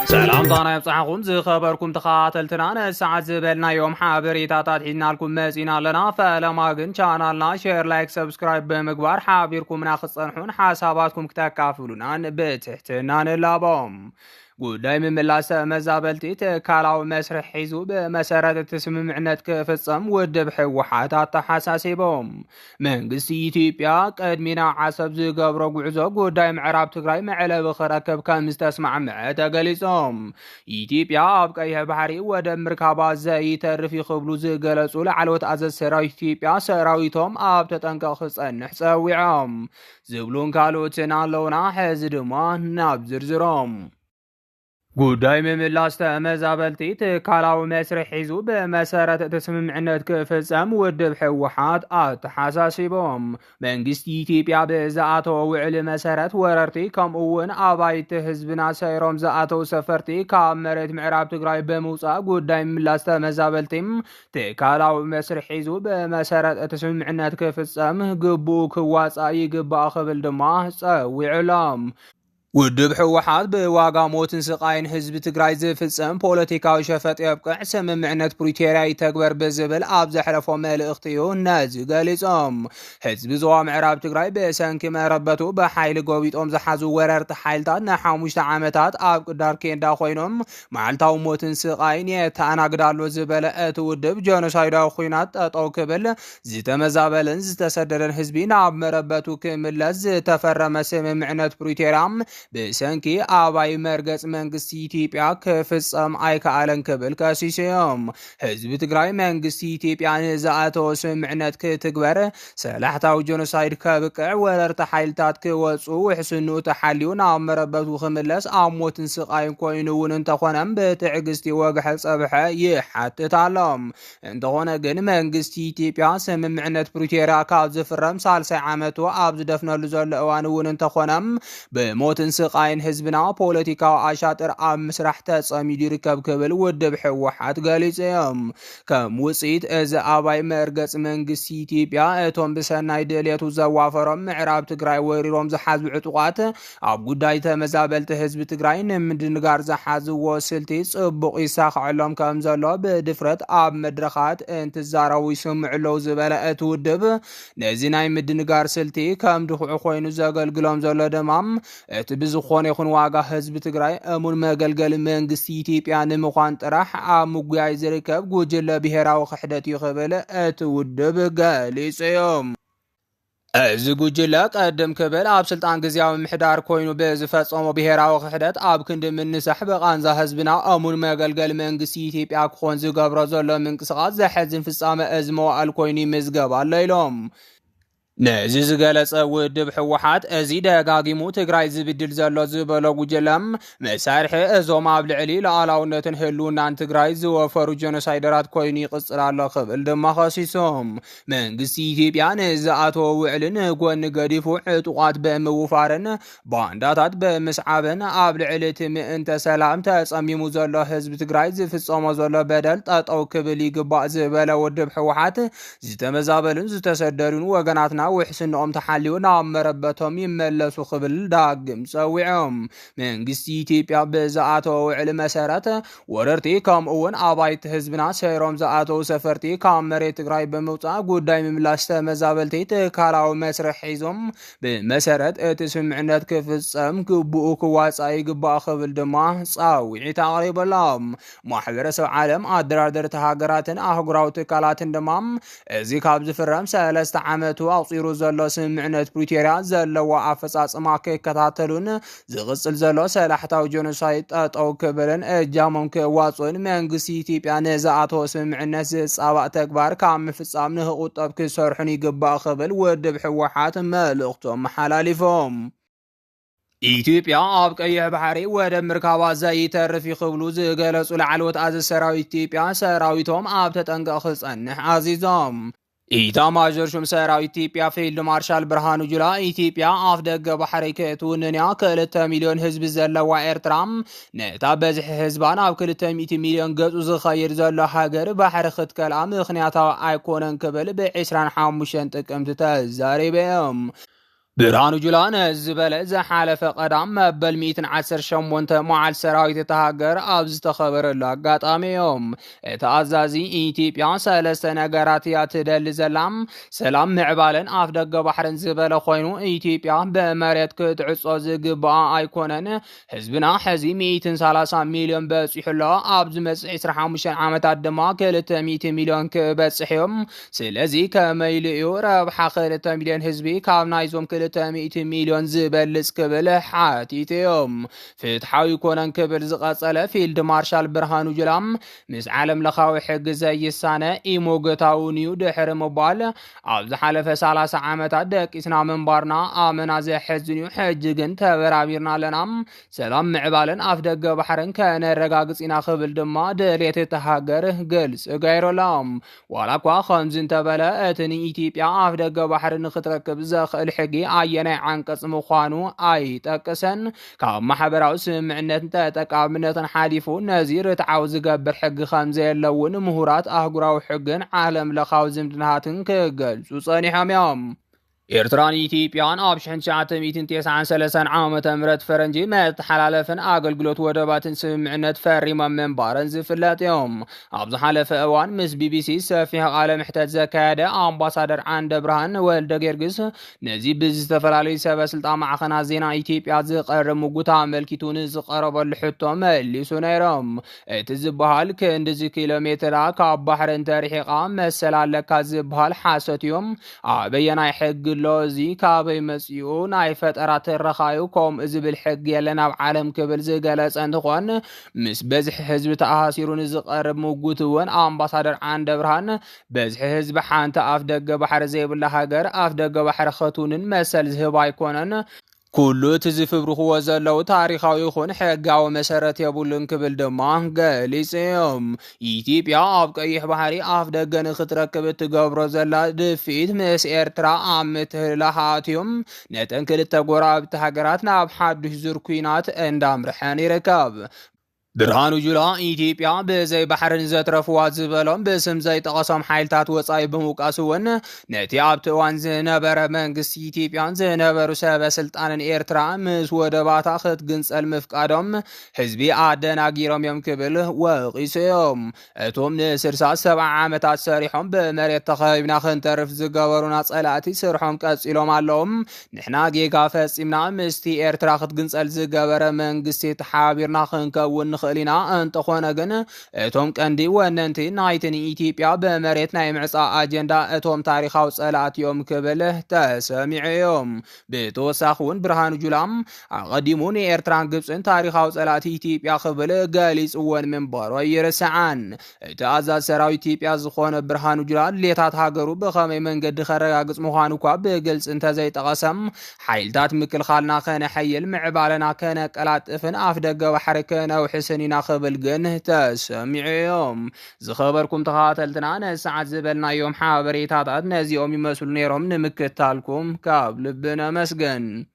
سلام دانا يبصحكم زي خبركم تخاتلتنا ساعات زبلنا يوم حابريتاتات حيدنا لكم مزينا لنا فلما قن شانالنا شير لايك سبسكرايب بمقبار حابيركم ناخذ صنحون حساباتكم كتكافلونا بتحتنا نلابهم ጉዳይ ምምላሰ መዛበልቲ ተካላው መስርሕ ሒዙ በመሰረት ተስምምዕነት ከፈጸም ወደብ ሕወሓት አተሓሳሲቦም መንግስቲ ኢትዮጵያ ቀድሚና ዓሰብ ዝገብሮ ጉዕዞ ጉዳይ ምዕራብ ትግራይ መዕለብ ክረከብ ከም ዝተስማዕምዐ ተገሊጾም ኢትዮጵያ ኣብ ቀይሕ ባሕሪ ወደብ ምርካባ ዘይተርፍ ይኽብሉ ዝገለጹ ላዕለዎት ኣዘዝ ሰራዊት ኢትዮጵያ ሰራዊቶም ኣብ ተጠንቀቕ ክጸንሕ ጸዊዖም ዝብሉን ካልኦትን ኣለውና ሕዚ ድማ ናብ ዝርዝሮም ጉዳይ ምምላስ ተመዛበልቲ ተካላው መስርሕ ሒዙ በመሰረት ተስምምዕነት ክፍጸም ወደብ ሕወሓት አተሓሳሲቦም መንግስቲ ኢትዮጵያ ብዝኣተወ ውዕል መሰረት ወረርቲ ከምኡውን ኣባይቲ ህዝብና ሰይሮም ዝኣተው ሰፈርቲ ካብ መሬት ምዕራብ ትግራይ በመውፃእ ጉዳይ ምምላስ ተመዛበልቲ ተካላው መስርሕ ሒዙ በመሰረት ተስምምዕነት ክፍጸም ግቡእ ክዋፃእ ይግባእ ክብል ድማ ጸዊዕሎም ውድብ ሕወሓት ብዋጋ ሞትን ስቃይን ህዝቢ ትግራይ ዝፍጸም ፖለቲካዊ ሸፈጥ የብቅዕ ስምምዕነት ፕሪቶርያ ይተግበር ብዝብል ኣብ ዘሕለፎ መልእኽቲኡ ነዚ ገሊጾም ህዝቢ ዞባ ምዕራብ ትግራይ ብሰንኪ መረበቱ ብሓይሊ ጎቢጦም ዝሓዙ ወረርቲ ሓይልታት ን5 ዓመታት ኣብ ቅዳር ኬንዳ ኮይኖም መዓልታዊ ሞትን ስቃይን የተኣናግዳሉ ዝበለ እቲ ውድብ ጀኖሳይዳዊ ኩናት ጠጠው ክብል ዝተመዛበለን ዝተሰደደን ህዝቢ ናብ መረበቱ ክምለስ ዝተፈረመ ስምምዕነት ፕሪቶርያ ብሰንኪ ኣባይ መርገጽ መንግስቲ ኢትዮጵያ ክፍጸም ኣይከኣለን ክብል ከሲሶም ህዝቢ ትግራይ መንግስቲ ኢትዮጵያ ንዝኣተወ ስምምዕነት ክትግበር ሰላሕታዊ ጀኖሳይድ ከብቅዕ ወረርቲ ሓይልታት ክወፁ ውሕስንኡ ተሓልዩ ናብ መረበቱ ክምለስ ኣብ ሞትን ስቃይን ኮይኑ እውን እንተኾነም ብትዕግስቲ ወግሐ ፀብሐ ይሓትት ኣሎም እንተኾነ ግን መንግስቲ ኢትዮጵያ ስምምዕነት ፕሪቶርያ ካብ ዝፍረም ሳልሳይ ዓመቱ ኣብ ዝደፍነሉ ዘሎ እዋን እውን እንተኾነም ብሞትን ስቃይን ህዝብና ፖለቲካዊ ኣሻጥር ኣብ ምስራሕ ተጸሚዱ ይርከብ ክብል ውድብ ሕወሓት ገሊጾም ከም ውፅኢት እዚ ኣባይ መርገጽ መንግስቲ ኢትዮጵያ እቶም ብሰናይ ድሌቱ ዘዋፈሮም ምዕራብ ትግራይ ወሪሮም ዝሓዙ ዕጡቃት ኣብ ጉዳይ ተመዛበልቲ ህዝቢ ትግራይ ንምድንጋር ዝሓዝዎ ስልቲ ጽቡቕ ይሳኽዐሎም ከም ዘሎ ብድፍረት ኣብ መድረኻት እንትዛረቡ ይስምዑለው ዝበለ እቲ ውድብ ነዚ ናይ ምድንጋር ስልቲ ከም ድኹዑ ኮይኑ ዘገልግሎም ዘሎ ድማ እቲ ብዝኾነ ይኹን ዋጋ ህዝቢ ትግራይ እሙን መገልገሊ መንግስቲ ኢትዮጵያ ንምዃን ጥራሕ ኣብ ምጉያይ ዝርከብ ጉጅለ ብሄራዊ ክሕደት ይኽብል እቲ ውድብ ገሊጾም እዚ ጉጅለ ቀደም ክብል ኣብ ስልጣን ግዝያዊ ምሕዳር ኮይኑ ብዝፈጸሞ ብሄራዊ ክሕደት ኣብ ክንዲ ምንሳሕ በቃንዛ ህዝብና እሙን መገልገሊ መንግስቲ ኢትዮጵያ ክኾን ዝገብሮ ዘሎ ምንቅስቓስ ዘሕዝን ፍጻመ እዚ መዋዕል ኮይኑ ይምዝገብ ኣሎ ኢሎም ነዚ ዝገለጸ ውድብ ሕወሓት እዚ ደጋጊሙ ትግራይ ዝብድል ዘሎ ዝበሎ ጉጅለም መሳርሒ እዞም ኣብ ልዕሊ ሉዓላውነትን ህልውናን ትግራይ ዝወፈሩ ጀኖሳይደራት ኮይኑ ይቕፅል ኣሎ ክብል ድማ ከሲሶም መንግስቲ ኢትዮጵያ ንዝኣተወ ውዕልን ጎኒ ገዲፉ ዕጡቃት ብምውፋርን ባንዳታት ብምስዓብን ኣብ ልዕሊ እቲ ምእንተ ሰላም ተጸሚሙ ዘሎ ህዝቢ ትግራይ ዝፍጸሞ ዘሎ በደል ጠጠው ክብል ይግባእ ዝበለ ውድብ ሕወሓት ዝተመዛበሉን ዝተሰደዱን ወገናትና ውሕስንኦም ተሓልዩ ናብ መረበቶም ይመለሱ ክብል ዳግም ጸዊዖም መንግስቲ ኢትዮጵያ ብዝኣተወ ውዕል መሰረት ወረርቲ ከምኡውን ኣባይቲ ህዝብና ሰይሮም ዝኣተው ሰፈርቲ ካብ መሬት ትግራይ ብምውፃእ ጉዳይ ምምላስ ተመዛበልቲ ትካላዊ መስርሕ ሒዞም ብመሰረት እቲ ስምምዕነት ክፍጸም ግቡእ ክዋፃእ ይግባእ ክብል ድማ ጻዊዒት ኣቕሪቦሎም ማሕበረሰብ ዓለም ኣደራደርቲ ሃገራትን ኣህጉራዊ ትካላትን ድማ እዚ ካብ ዝፍረም 3 ዓመቱ ኣቕፂሩ ዘሎ ስምምዕነት ፕሪቶርያ ዘለዎ ኣፈጻጽማ ክከታተሉን ዝቕጽል ዘሎ ሰላሕታዊ ጀኖሳይድ ጠጠው ክብልን እጃሞም ክዋፅኡን መንግስቲ ኢትዮጵያ ንዝኣተወ ስምምዕነት ዝጻባእ ተግባር ካብ ምፍጻም ንኽቁጠብ ክሰርሑን ይግባእ ክብል ውድብ ሕወሓት መልእኽቶም መሓላሊፎም ኢትዮጵያ ኣብ ቀይሕ ባሕሪ ወደብ ምርካባ ዘይተርፍ ይኽብሉ ዝገለጹ ላዕለዎት ኣዘዝ ሰራዊት ኢትዮጵያ ሰራዊቶም ኣብ ተጠንቀቕ ክጸንሕ ኣዚዞም ኢታማዦር ሹም ሰራዊት ኢትዮጵያ ፊልድ ማርሻል ብርሃኑ ጁላ ኢትዮጵያ ኣፍ ደገ ባሕሪ ክትውንንያ 2 ሚልዮን ህዝቢ ዘለዋ ኤርትራ ነታ በዝሒ ህዝባ ናብ 200 ሚልዮን ገጹ ዝኸይድ ዘሎ ሃገር ባሕሪ ክትከልኣ ምኽንያታዊ ኣይኮነን ክብል ብ25 ጥቅምቲ ተዛሪቦም برهانو جولان زبل زحالف قدام مبل 118 معال سراويت تهاجر ابز تخبر لاقاطامي يوم تازازي ايتيبيا سلسته ነገራት ያትደል ዘላም ሰላም ምዕባለን አፍ ደገ ባህርን ዝበለ ኮይኑ ኢትዮጵያ በመሬት ክትዕጾ ዝግባ አይኮነን ህዝብና ሕዚ 130 ሚሊዮን በጽሕሎ አብዝ መጽ 15 ዓመታት ድማ 200 ሚሊዮን ክበጽሕዮም ስለዚ ከመይልዩ ረብሓ 2 ሚሊዮን ህዝቢ ካብ ናይዞም 200 ሚሊዮን ዝበልጽ ክብል ሓቲትዮም ፍትሓዊ ኮነን ክብል ዝቐጸለ ፊልድ ማርሻል ብርሃኑ ጁላም ምስ ዓለም ለኻዊ ሕጊ ዘይሳነ ኢሞገታውንዩ ድሕሪ ምባል ኣብ ዝሓለፈ 30 ዓመታት ደቂስና መንባርና ኣመና ዘሕዝንዩ ሕጂ ግን ተበራቢርና ኣለና ሰላም ምዕባልን ኣፍ ደገ ባሕርን ከነረጋግጽና ክብል ድማ ድሌት ተሃገር ግልጽ ገይሮሎም ዋላ እኳ ከምዚ እንተበለ እቲ ንኢትዮጵያ ኣፍ ደገ ባሕሪ ንኽትረክብ ዘኽእል ሕጊ አየናይ አንቀጽ ምዃኑ አይጠቅሰን ካብ ማሕበራዊ ስምምዕነት ተጠቃምነትን ሓሊፉ ነዚ ርትዓው ዝገብር ሕጊ ከም ዘየለውን ምሁራት አህጉራዊ ሕግን ዓለም ለኻዊ ዝምድናትን ክገልጹ ጸኒሖም እዮም ኤርትራን ኢትዮጵያን ኣብ 1993 ዓመተ ምህረት ፈረንጂ መተሓላለፍን አገልግሎት ወደባትን ስምምዕነት ፈሪሞም መንባረን ዝፍለጥ እዮም ኣብ ዝሓለፈ እዋን ምስ ቢቢሲ ሰፊሕ ቃለ ምሕተት ዘካየደ አምባሳደር ዓንደ ብርሃን ወልደ ጌርግስ ነዚ ብዝተፈላለዩ ሰበስልጣን ማዕኸናት ዜና ኢትዮጵያ ዝቐርብ ሙጉታ አመልኪቱ ንዝቐረበሉ ሕቶ መሊሱ ነይሮም እቲ ዝበሃል ክንድዚ ኪሎ ሜትራ ካብ ባሕሪ እንተርሒቓ መሰላለካ ዝበሃል ሓሰት እዮም ኣበየናይ ሕጊ لوزي كابي مسيو ناي فترات الرخايو كوم ازبل حق يلنا بعالم كبل زيقالس انتخوان مس بزح حزب تأهاسيرون زقرب موقوتوان امباسادر عند برهان بزح حزب حانت افدق بحر زيب الله هاجر افدق بحر خطونن مسل زهباي كونن ኩሉ ትዝፍብሩ ወዘለው ታሪኻዊ ይኹን ሕጋዊ መሰረት የብሉን ክብል ድማ ገሊጽዮም ኢትዮጵያ ኣብ ቀይሕ ባህሪ ኣፍ ደገ ንኽትረክብ ትገብሮ ዘላ ድፊት ምስ ኤርትራ ኣብ ምትህልላሃትዮም ነተን ክልተ ጎራብቲ ሃገራት ናብ ሓዱሽ ዙር ኩናት እንዳምርሐን ይርከብ ብርሃኑ ጁላ ኢትዮጵያ በዘይ ባሕርን ዘትረፍዋ ዝበሎም በስም ዘይጠቐሶም ሓይልታት ወጻኢ ብምውቃስውን ነቲ ኣብቲ እዋን ዝነበረ መንግስቲ ኢትዮጵያን ዝነበሩ ሰበስልጣንን ኤርትራ ምስ ወደባታ ክትግንጸል ምፍቃዶም ህዝቢ ኣደናጊሮም እዮም ክብል ወቂሶም እቶም ን67 ዓመታት ሰሪሖም ብመሬት ተኸቢብና ክንተርፍ ዝገበሩና ጸላእቲ ስርሖም ቀጺሎም ኣለዎም ንሕና ጌጋ ፈጺምና ምስቲ ኤርትራ ክትግንጸል ዝገበረ መንግስቲ ተሓቢርና ክንከውን خلينا أنت خوانا جن توم كندي وننتي نايتني إثيوبيا بمريت نايم عصا أجندا توم تاريخ وسألات يوم كبله تسمع يوم بتوسخون برهان جلام قديموني إرتران جبسن تاريخ وسألات إثيوبيا خبله جالس وان من بارو يرسعان تعزز سراوي إثيوبيا زخون برهان جلام ليتات هاجرو بخامي من قد خرج جس مخانو كاب جلس انت زي تقسم حيلتات مكل خالنا خان حيل معبالنا كان كلات فن أفدق وحركنا وحسنينا خبل جنه تسمعيهم زخبركم تخاتلتنا أنا ساعات زبلنا يوم حابريتات نازي يوم يمسول نيرهم نمكتالكم كاب لبنا مسجن